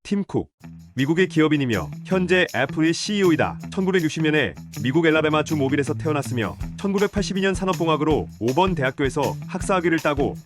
팀 쿡. 미국의 기업인이며 현재 애플의 CEO이다. 1960년에 미국 엘라베마주 모빌에서 태어났으며 1982년 산업공학으로 5번 대학교에서 학사학위를 따고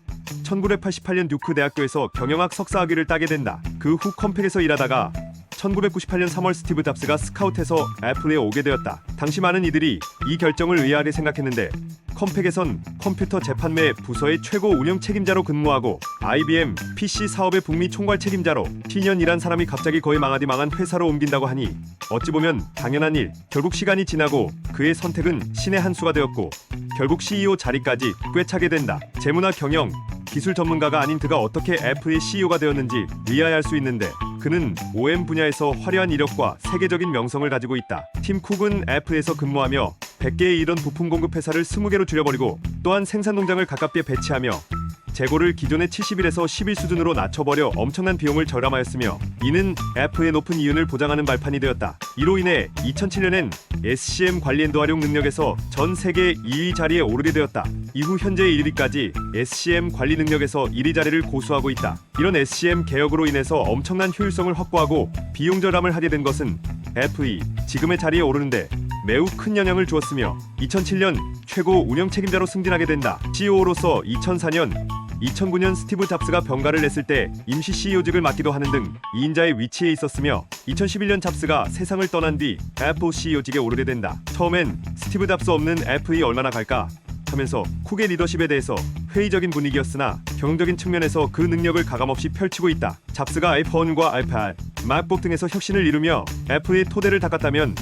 1988년 듀크 대학교에서 경영학 석사학위를 따게 된다. 그 후 컴팩에서 일하다가 1998년 3월 스티브 잡스가 스카우트해서 애플에 오게 되었다. 당시 많은 이들이 이 결정을 의아하게 생각했는데 컴팩에선 컴퓨터 재판매 부서의 최고 운영 책임자로 근무하고 IBM PC 사업의 북미 총괄 책임자로 10년 일한 사람이 갑자기 거의 망하디 망한 회사로 옮긴다고 하니 어찌 보면 당연한 일. 결국 시간이 지나고 그의 선택은 신의 한 수가 되었고 결국 CEO 자리까지 꿰차게 된다. 재무나 경영, 기술 전문가가 아닌 그가 어떻게 애플의 CEO가 되었는지 의아해할 수 있는데 그는 OEM 분야에서 화려한 이력과 세계적인 명성을 가지고 있다. 팀 쿡은 애플에서 근무하며 100개에 이른 부품 공급 회사를 20개로 줄여버리고 또한 생산 농장을 가깝게 배치하며 재고를 기존의 70일에서 10일 수준으로 낮춰버려 엄청난 비용을 절감하였으며 이는 애플의 높은 이윤을 보장하는 발판이 되었다. 이로 인해 2007년엔 SCM 관리 앤도 활용 능력에서 전 세계 2위 자리에 오르게 되었다. 이후 현재 1위까지 SCM 관리 능력에서 1위 자리를 고수하고 있다. 이런 SCM 개혁으로 인해서 엄청난 효율성을 확보하고 비용 절감을 하게 된 것은 애플이 지금의 자리에 오르는데 매우 큰 영향을 주었으며 2007년 최고 운영 책임자로 승진하게 된다. CEO로서 2004년 2009년 스티브 잡스가 병가를 냈을 때 임시 CEO직을 맡기도 하는 등 2인자의 위치에 있었으며 2011년 잡스가 세상을 떠난 뒤 애플 CEO직에 오르게 된다. 처음엔 스티브 잡스 없는 애플이 얼마나 갈까 하면서 쿡의 리더십에 대해서 회의적인 분위기였으나 경영적인 측면에서 그 능력을 가감없이 펼치고 있다. 잡스가 아이폰과 아이패드, 맥북 등에서 혁신을 이루며 애플의 토대를 닦았다면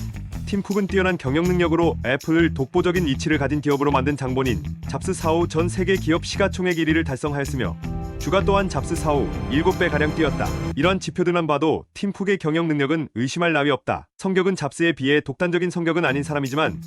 팀 쿡은 뛰어난 경영 능력으로 애플을 독보적인 위치를 가진 기업으로 만든 장본인 잡스 사후 전 세계 기업 시가총액 1위를 달성하였으며 주가 또한 잡스 사후 7배가량 뛰었다. 이러한 지표들만 봐도 팀 쿡의 경영 능력은 의심할 나위 없다. 성격은 잡스에 비해 독단적인 성격은 아닌 사람이지만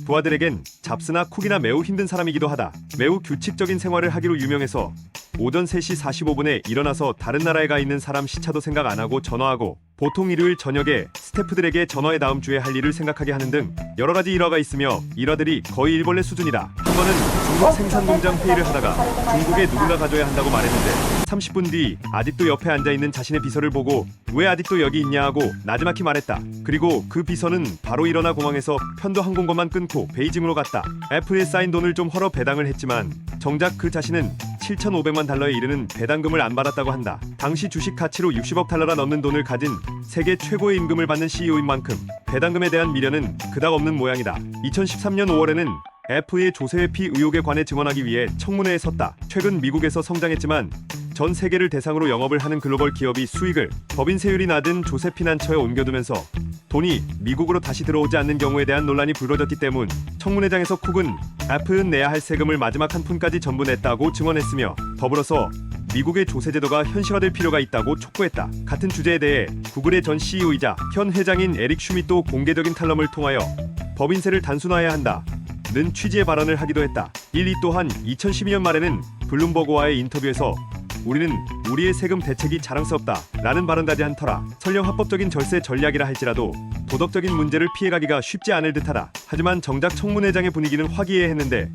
부하들에겐 잡스나 쿡이나 매우 힘든 사람이기도 하다. 매우 규칙적인 생활을 하기로 유명해서 오전 3시 45분에 일어나서 다른 나라에 가 있는 사람 시차도 생각 안 하고 전화하고 보통 일요일 저녁에 스태프들에게 전화해 다음 주에 할 일을 생각하게 하는 등 여러 가지 일화가 있으며 일화들이 거의 일벌레 수준이다. 한 번은 중국 생산 공장 회의를 하다가 중국에 누군가 가줘야 한다고 말했는데 30분 뒤 아직도 옆에 앉아있는 자신의 비서를 보고 왜 아직도 여기 있냐 하고 나지막히 말했다. 그리고 그 비서는 바로 일어나 공항에서 편도 항공권만 끊고 베이징으로 갔다. 애플에 쌓인 돈을 좀 헐어 배당을 했지만 정작 그 자신은 7,500만 달러에 이르는 배당금을 안 받았다고 한다. 당시 주식 가치로 60억 달러가 넘는 돈을 가진 세계 최고의 임금을 받는 CEO인 만큼 배당금에 대한 미련은 그닥 없는 모양이다. 2013년 5월에는 애플의 조세회피 의혹에 관해 증언하기 위해 청문회에 섰다. 최근 미국에서 성장했지만 전 세계를 대상으로 영업을 하는 글로벌 기업이 수익을 법인세율이 낮은 조세 피난처에 옮겨두면서 돈이 미국으로 다시 들어오지 않는 경우에 대한 논란이 불거졌기 때문 청문회장에서 쿡은 애플은 내야 할 세금을 마지막 한 푼까지 전부 냈다고 증언했으며 더불어서 미국의 조세제도가 현실화될 필요가 있다고 촉구했다. 같은 주제에 대해 구글의 전 CEO이자 현 회장인 에릭 슈밋도 공개적인 탈럼을 통하여 법인세를 단순화해야 한다. 는 취지의 발언을 하기도 했다. 이 또한 2012년 말에는 블룸버그와의 인터뷰에서 우리는 우리의 세금 대책이 자랑스럽다 라는 발언까지 한 터라 설령 합법적인 절세 전략이라 할지라도 도덕적인 문제를 피해가기가 쉽지 않을 듯하다. 하지만 정작 청문회장의 분위기는 화기애애했는데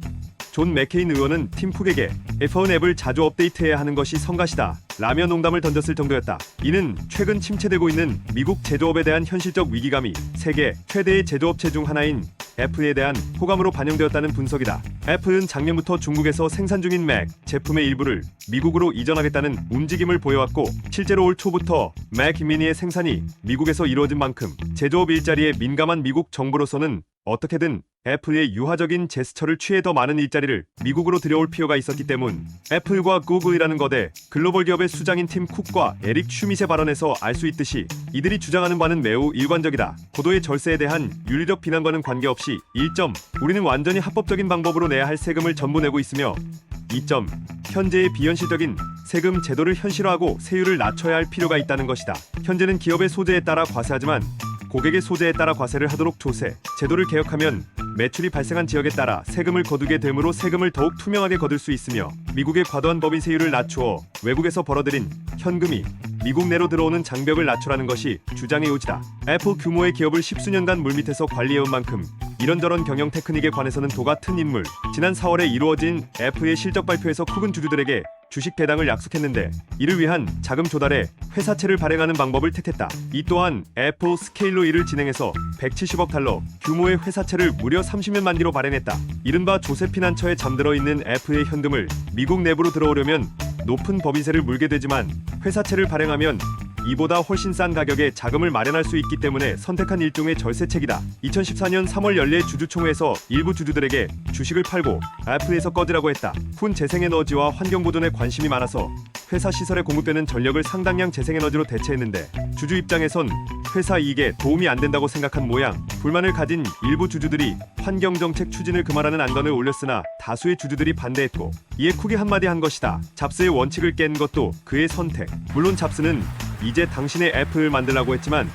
존 맥케인 의원은 팀 쿡에게 iPhone 앱을 자주 업데이트해야 하는 것이 성가시다 라며 농담을 던졌을 정도였다. 이는 최근 침체되고 있는 미국 제조업에 대한 현실적 위기감이 세계 최대의 제조업체 중 하나인 애플에 대한 호감으로 반영되었다는 분석이다. 애플은 작년부터 중국에서 생산 중인 맥 제품의 일부를 미국으로 이전하겠다는 움직임을 보여왔고 실제로 올 초부터 맥 미니의 생산이 미국에서 이루어진 만큼 제조업 일자리에 민감한 미국 정부로서는 어떻게든 애플의 유화적인 제스처를 취해 더 많은 일자리를 미국으로 들여올 필요가 있었기 때문 애플과 구글이라는 거대 글로벌 기업의 수장인 팀 쿡과 에릭 슈밋의 발언에서 알 수 있듯이 이들이 주장하는 바는 매우 일관적이다. 고도의 절세에 대한 윤리적 비난과는 관계없이 1점 우리는 완전히 합법적인 방법으로 내야 할 세금을 전부 내고 있으며 2점 현재의 비현실적인 세금 제도를 현실화하고 세율을 낮춰야 할 필요가 있다는 것이다. 현재는 기업의 소재에 따라 과세하지만 고객의 소재에 따라 과세를 하도록 조세, 제도를 개혁하면 매출이 발생한 지역에 따라 세금을 거두게 되므로 세금을 더욱 투명하게 거둘 수 있으며 미국의 과도한 법인 세율을 낮추어 외국에서 벌어들인 현금이 미국 내로 들어오는 장벽을 낮추라는 것이 주장의 요지다. 애플 규모의 기업을 십수년간 물밑에서 관리해온 만큼 이런저런 경영 테크닉에 관해서는 도가 튼 인물. 지난 4월에 이루어진 애플의 실적 발표에서 쿡은 주주들에게 주식 배당을 약속했는데 이를 위한 자금 조달에 회사채를 발행하는 방법을 택했다. 이 또한 애플 스케일로 이를 진행해서 170억 달러 규모의 회사채를 무려 30년 만기로 발행했다. 이른바 조세피난처에 잠들어 있는 애플의 현금을 미국 내부로 들어오려면 높은 법인세를 물게 되지만 회사채를 발행하면 이보다 훨씬 싼 가격에 자금을 마련할 수 있기 때문에 선택한 일종의 절세책이다. 2014년 3월 연례 주주총회에서 일부 주주들에게 주식을 팔고 애플에서 꺼지라고 했다. 훈 재생에너지와 환경보존에 관심이 많아서 회사 시설에 공급되는 전력을 상당량 재생에너지로 대체했는데 주주 입장에선 회사 이익에 도움이 안 된다고 생각한 모양. 불만을 가진 일부 주주들이 환경정책 추진을 금하라는 안건을 올렸으나 다수의 주주들이 반대했고 이에 쿡이 한마디 한 것이다. 잡스의 원칙을 깬 것도 그의 선택. 물론 잡스는 이제 당신의 애플을 만들라고 했지만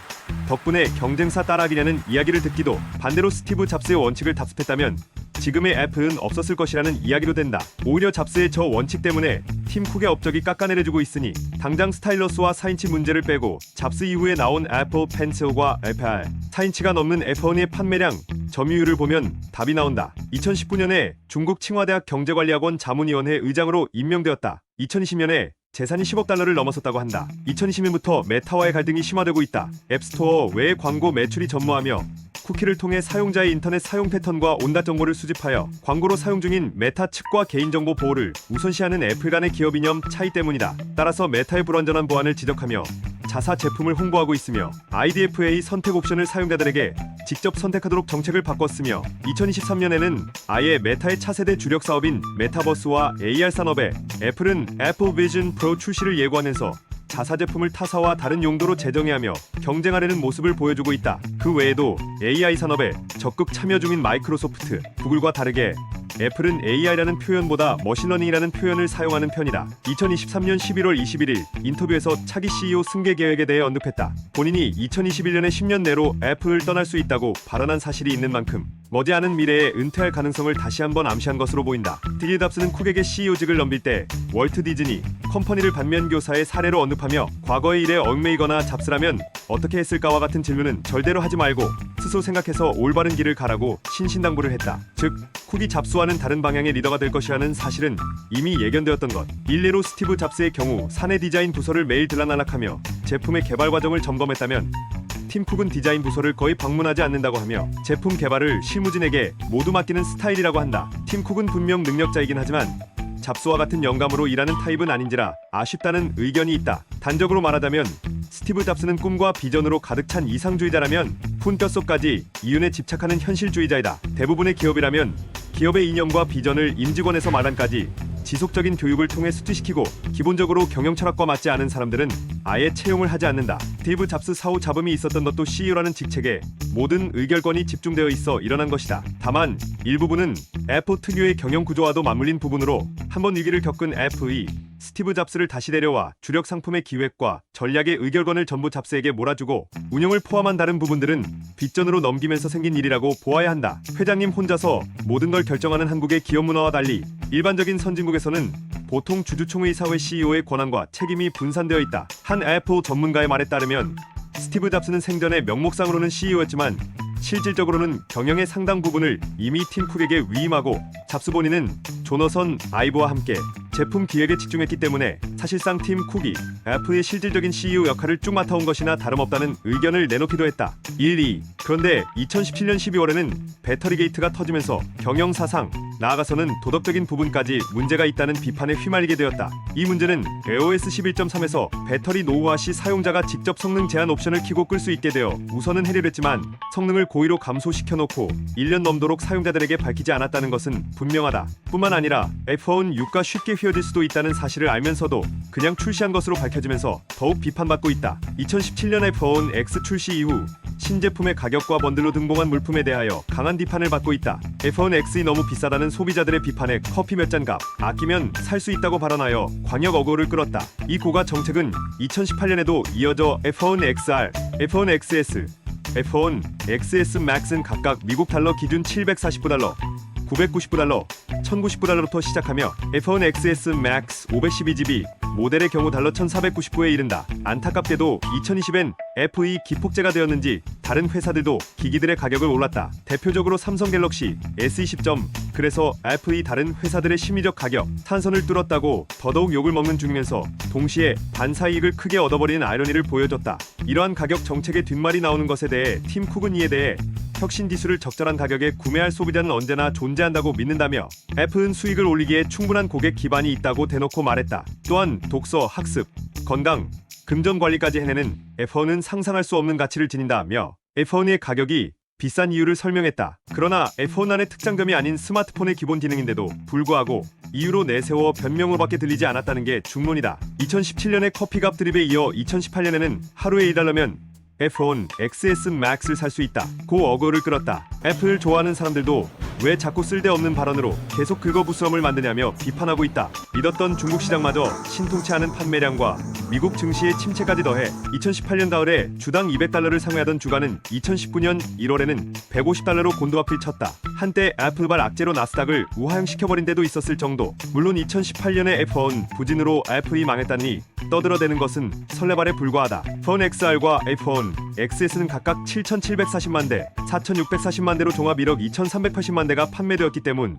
덕분에 경쟁사 따라하기냐는 이야기를 듣기도 반대로 스티브 잡스의 원칙을 답습했다면 지금의 애플은 없었을 것이라는 이야기로 된다. 오히려 잡스의 저 원칙 때문에 팀 쿡의 업적이 깎아내려주고 있으니 당장 스타일러스와 4인치 문제를 빼고 잡스 이후에 나온 애플 펜슬과 iPad 4인치가 넘는 iPhone의 판매량 점유율을 보면 답이 나온다. 2019년에 중국 칭화대학 경제관리학원 자문위원회 의장으로 임명되었다. 2020년에 재산이 10억 달러를 넘어섰다고 한다. 2020년부터 메타와의 갈등이 심화되고 있다. 앱스토어 외의 광고 매출이 전무하며 쿠키를 통해 사용자의 인터넷 사용 패턴과 온갖 정보를 수집하여 광고로 사용 중인 메타 측과 개인정보 보호를 우선시하는 애플 간의 기업 이념 차이 때문이다. 따라서 메타의 불완전한 보안을 지적하며 자사 제품을 홍보하고 있으며 IDFA 선택 옵션을 사용자들에게 직접 선택하도록 정책을 바꿨으며 2023년에는 아예 메타의 차세대 주력 사업인 메타버스와 AR 산업에 애플은 애플 비전 프로 출시를 예고하면서 자사 제품을 타사와 다른 용도로 재정의하며 경쟁하려는 모습을 보여주고 있다. 그 외에도 AI 산업에 적극 참여 중인 마이크로소프트, 구글과 다르게 애플은 AI라는 표현보다 머신러닝이라는 표현을 사용하는 편이다. 2023년 11월 21일 인터뷰에서 차기 CEO 승계 계획에 대해 언급했다. 본인이 2021년에 10년 내로 애플을 떠날 수 있다고 발언한 사실이 있는 만큼 머지않은 미래에 은퇴할 가능성을 다시 한번 암시한 것으로 보인다. 스티브 잡스는 쿡에게 CEO직을 넘길 때 월트 디즈니 컴퍼니를 반면교사의 사례로 언급하며 과거의 일에 얽매이거나 잡스라면 어떻게 했을까와 같은 질문은 절대로 하지 말고 스스로 생각해서 올바른 길을 가라고 신신당부를 했다. 즉 쿡이 잡스와는 다른 방향의 리더가 될 것이라는 사실은 이미 예견되었던 것. 일례로 스티브 잡스의 경우 사내 디자인 부서를 매일 들락날락하며 제품의 개발 과정을 점검했다면 팀 쿡은 디자인 부서를 거의 방문하지 않는다고 하며 제품 개발을 실무진에게 모두 맡기는 스타일이라고 한다. 팀 쿡은 분명 능력자이긴 하지만 잡스와 같은 영감으로 일하는 타입은 아닌지라 아쉽다는 의견이 있다. 단적으로 말하자면 스티브 잡스는 꿈과 비전으로 가득 찬 이상주의자라면 푼 뼛속까지 이윤에 집착하는 현실주의자이다. 대부분의 기업이라면 기업의 이념과 비전을 임직원에서 마단까지 지속적인 교육을 통해 수취시키고 기본적으로 경영 철학과 맞지 않은 사람들은 아예 채용을 하지 않는다. 스티브 잡스 사후 잡음이 있었던 것도 CEO라는 직책에 모든 의결권이 집중되어 있어 일어난 것이다. 다만 일부분은 애플 특유의 경영 구조와도 맞물린 부분으로 한번 위기를 겪은 애플이 스티브 잡스를 다시 데려와 주력 상품의 기획과 전략의 의결권을 전부 잡스에게 몰아주고 운영을 포함한 다른 부분들은 빗전으로 넘기면서 생긴 일이라고 보아야 한다. 회장님 혼자서 모든 걸 결정하는 한국의 기업 문화와 달리 일반적인 선진국에서는 보통 주주총회 이사회 CEO의 권한과 책임이 분산되어 있다. 한 애플 전문가의 말에 따르면 스티브 잡스는 생전에 명목상으로는 CEO였지만 실질적으로는 경영의 상당 부분을 이미 팀 쿡에게 위임하고 잡스 본인은 조너선 아이브와 함께 제품 기획에 집중했기 때문에 사실상 팀 쿡이 애플의 실질적인 CEO 역할을 쭉 맡아온 것이나 다름없다는 의견을 내놓기도 했다. 1, 2. 그런데 2017년 12월에는 배터리 게이트가 터지면서 경영 사상, 나아가서는 도덕적인 부분까지 문제가 있다는 비판에 휘말리게 되었다. 이 문제는 iOS 11.3에서 배터리 노후화 시 사용자가 직접 성능 제한 옵션을 켜고 끌 수 있게 되어 우선은 해결했지만 성능을 고의로 감소시켜놓고 1년 넘도록 사용자들에게 밝히지 않았다는 것은 분명하다. 뿐만 아니라 iPhone 6가 쉽게 휘어질 수도 있다는 사실을 알면서도 그냥 출시한 것으로 밝혀지면서 더욱 비판받고 있다. 2017년 iPhone X 출시 이후 신제품의 가격과 번들로 등봉한 물품에 대하여 강한 비판을 받고 있다. iPhone X이 너무 비싸다는 소비자들의 비판에 커피 몇 잔 값 아끼면 살 수 있다고 발언하여 광역 어거를 끌었다. 이 고가 정책은 2018년에도 이어져 iPhone XR, iPhone XS, iPhone XS Max은 각각 미국 달러 기준 749달러, 999달러, 1099달러부터 시작하며 iPhone XS Max 512GB 모델의 경우 달러 1499에 이른다. 안타깝게도 2020엔 FE 기폭제가 되었는지 다른 회사들도 기기들의 가격을 올랐다. 대표적으로 삼성 갤럭시 S20. 그래서 FE 다른 회사들의 심리적 가격 탄선을 뚫었다고 더더욱 욕을 먹는 중이면서 동시에 반사이익을 크게 얻어버리는 아이러니를 보여줬다. 이러한 가격 정책의 뒷말이 나오는 것에 대해 팀 쿡은 이에 대해 혁신 기술을 적절한 가격에 구매할 소비자는 언제나 존재한다고 믿는다며 애플은 수익을 올리기에 충분한 고객 기반이 있다고 대놓고 말했다. 또한 독서, 학습, 건강, 금전 관리까지 해내는 F1은 상상할 수 없는 가치를 지닌다며 F1의 가격이 비싼 이유를 설명했다. 그러나 F1 안의 특장점이 아닌 스마트폰의 기본 기능인데도 불구하고 이유로 내세워 변명으로밖에 들리지 않았다는 게 중론이다. 2017년의 커피값 드립에 이어 2018년에는 하루에 $1면 F1 XS Max를 살 수 있다. 고 어거를 끌었다. 애플을 좋아하는 사람들도 왜 자꾸 쓸데없는 발언으로 계속 긁어부스럼을 만드냐며 비판하고 있다. 믿었던 중국 시장마저 신통치 않은 판매량과 미국 증시의 침체까지 더해 2018년 가을에 주당 $200를 상회하던 주가는 2019년 1월에는 $150로 곤두앞을 쳤다. 한때 애플발 악재로 나스닥을 우하향시켜버린 데도 있었을 정도. 물론 2018년에 F1 부진으로 애플이 망했다니 떠들어대는 것은 설레발에 불과하다. 폰 XR과 F1 XS는 각각 7,740만 대, 4,640만 대로 종합 1억 2,380만 대가 판매되었기 때문